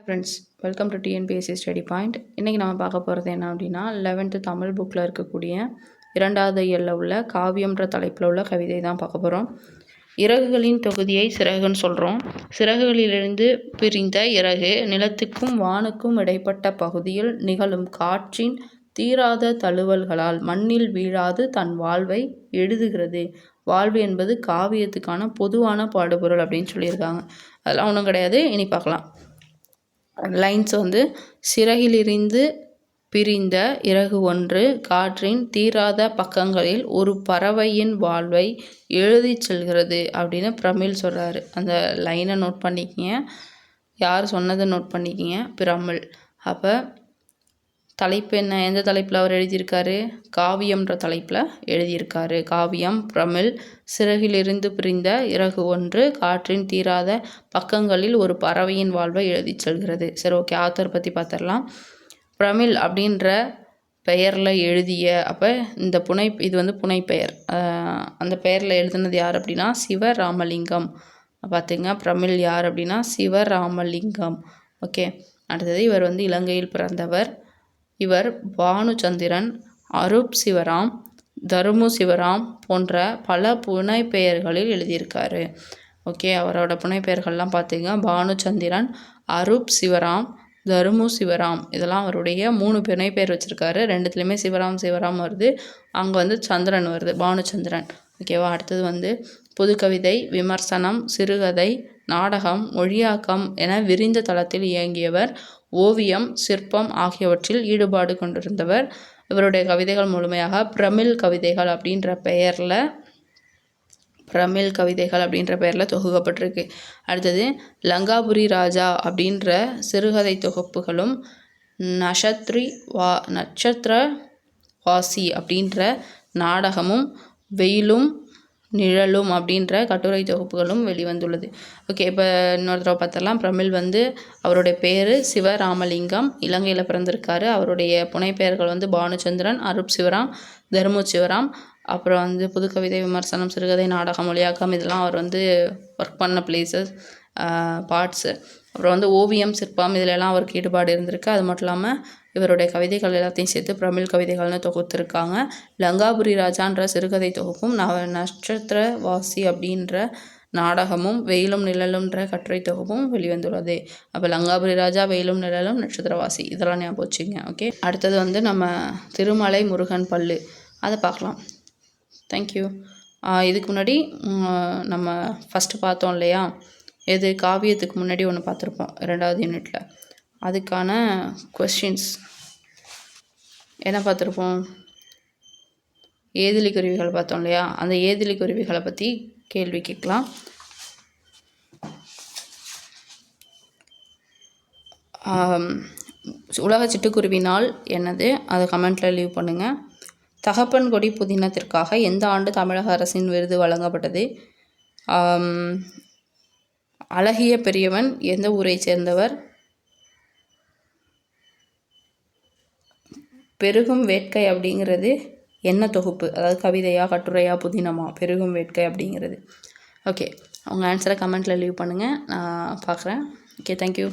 Friends, welcome to TNPSC study point. இன்றைக்கி நம்ம பார்க்க போகிறது என்ன அப்படின்னா 11th தமிழ் புக்கில் இருக்கக்கூடிய 2வது இயலில் உள்ள காவியம்ன்ற தலைப்பில் உள்ள கவிதை தான் பார்க்க போகிறோம். இறகுகளின் தொகுதியை சிறகுன்னு சொல்கிறோம். சிறகுகளிலிருந்து பிரிந்த இறகு நிலத்துக்கும் வானுக்கும் இடைப்பட்ட பகுதியில் நிகழும் காற்றின் தீராத தழுவல்களால் மண்ணில் வீழாது தன் வாழ்வை எழுதுகிறது. வாழ்வு என்பது காவியத்துக்கான பொதுவான பாடுபொருள் அப்படின்னு சொல்லியிருக்காங்க. அதெல்லாம் ஒன்றும் கிடையாது, இனி பார்க்கலாம். லைன்ஸ் சிறகிலிருந்து பிரிந்த இறகு ஒன்று காற்றின் தீராத பக்கங்களில் ஒரு பறவையின் வாழ்வை எழுதி செல்கிறது அப்படின்னு பிரமிழ் சொல்கிறாரு. அந்த லைனை நோட் பண்ணிக்கிங்க, யார் சொன்னதை நோட் பண்ணிக்கிங்க, பிரமிழ். அப்போ தலைப்பு என்ன, எந்த தலைப்பில் அவர் எழுதியிருக்காரு? காவியம்ன்ற தலைப்பில் எழுதியிருக்காரு. காவியம், பிரமிழ். சிறகிலிருந்து பிரிந்த இறகு ஒன்று காற்றின் தீராத பக்கங்களில் ஒரு பறவையின் வாழ்வை எழுதி செல்கிறது. சரி, ஓகே, ஆத்தர் பற்றி பார்த்துடலாம். பிரமிழ் அப்படின்ற பெயரில் எழுதிய, அப்போ இந்த இது புனைப்பெயர். அந்த பெயரில் எழுதுனது யார் அப்படின்னா சிவராமலிங்கம். பார்த்துங்க, பிரமிழ் யார் அப்படின்னா சிவராமலிங்கம். ஓகே, அடுத்தது இவர் இலங்கையில் பிறந்தவர். இவர் பானுச்சந்திரன், அரூப் சிவராம், தருமு சிவராம் போன்ற பல புனைப்பெயர்களில் எழுதியிருக்காரு. ஓகே, அவரோட புனைப்பெயர்கள்லாம் பார்த்திங்க, பானுச்சந்திரன், அரூப் சிவராம், தருமு சிவராம், இதெல்லாம் அவருடைய 3 புனைப்பெயர் வச்சுருக்காரு. 2த்துலேயுமே சிவராம் வருது, அங்கே சந்திரன் வருது, பானுச்சந்திரன். ஓகேவா. அடுத்தது புதுக்கவிதை, விமர்சனம், சிறுகதை, நாடகம், மொழியாக்கம் என விரிந்த தளத்தில் இயங்கியவர். ஓவியம், சிற்பம் ஆகியவற்றில் ஈடுபாடு கொண்டிருந்தவர். இவருடைய கவிதைகள் முழுமையாக பிரமிழ் கவிதைகள் அப்படின்ற பெயரில் தொகுக்கப்பட்டிருக்கு. அடுத்தது லங்காபுரி ராஜா அப்படின்ற சிறுகதை தொகுப்புகளும், நட்சத்திரவாசி அப்படின்ற நாடகமும், வெயிலும் நிழலும் அப்படின்ற கட்டுரை தொகுப்புகளும் வெளிவந்துள்ளது. ஓகே, இப்போ இன்னொரு தடவை பார்த்தரலாம். பிரமிழ் அவருடைய பேர் சிவராமலிங்கம், இலங்கையில் பிறந்திருக்காரு. அவருடைய புனைப்பெயர்கள் பானுச்சந்திரன், அரூப் சிவராம், தருமு சிவராம். அப்புறம் புதுக்கவிதை, விமர்சனம், சிறுகதை, நாடகம், மொழியாக்கம், இதெல்லாம் அவர் ஒர்க் பண்ண பிளேசஸ், பார்ட்ஸு. அப்புறம் ஓவியம், சிற்பம், இதிலெல்லாம் அவருக்கு ஈடுபாடு இருந்திருக்கு. அது மட்டும் இல்லாமல் இவருடைய கவிதைகள் எல்லாத்தையும் சேர்த்து பிரமிழ் கவிதைகள்னு தொகுத்துருக்காங்க. லங்காபுரி ராஜான்ற சிறுகதை தொகுப்பும், நட்சத்திரவாசி அப்படின்ற நாடகமும், வெயிலும் நிழலும்ன்ற கட்டுரை தொகுப்பும் வெளிவந்துள்ளது. அப்போ லங்காபுரி ராஜா, வெயிலும் நிழலும், நட்சத்திரவாசி, இதெல்லாம் ஞாபகம் வச்சுங்க. ஓகே, அடுத்தது நம்ம திருமலை முருகன் பல்லு, அதை பார்க்கலாம். தேங்க்யூ. இதுக்கு முன்னாடி நம்ம ஃபஸ்ட்டு பார்த்தோம் இல்லையா, எது காவியத்துக்கு முன்னாடி ஒன்று பார்த்துருப்போம் 2வது யூனிட்டில். அதுக்கான கொஸ்டின்ஸ் என்ன பார்த்துருப்போம்? ஏதிலி குருவிகள் பார்த்தோம் இல்லையா, அந்த ஏதிலி குருவிகளை பற்றி கேள்வி கேட்கலாம். உலக சிட்டுக்குருவி நாள் என்னது, அதை கமெண்ட்டில் லீவ் பண்ணுங்கள். தகப்பன் கொடி புதினத்திற்காக எந்த ஆண்டு தமிழக அரசின் விருது வழங்கப்பட்டது? அழகிய பெரியவன் எந்த ஊரை சேர்ந்தவர்? பெருகும் வேட்கை அப்படிங்கிறது என்ன தொகுப்பு, அதாவது கவிதையா, கட்டுரையா, புதினமா? பெருகும் வேட்கை அப்படிங்கிறது. ஓகே, உங்கள் ஆன்சரை கமெண்ட்டில் லீவ் பண்ணுங்கள், நான் பார்க்குறேன். Okay, thank you.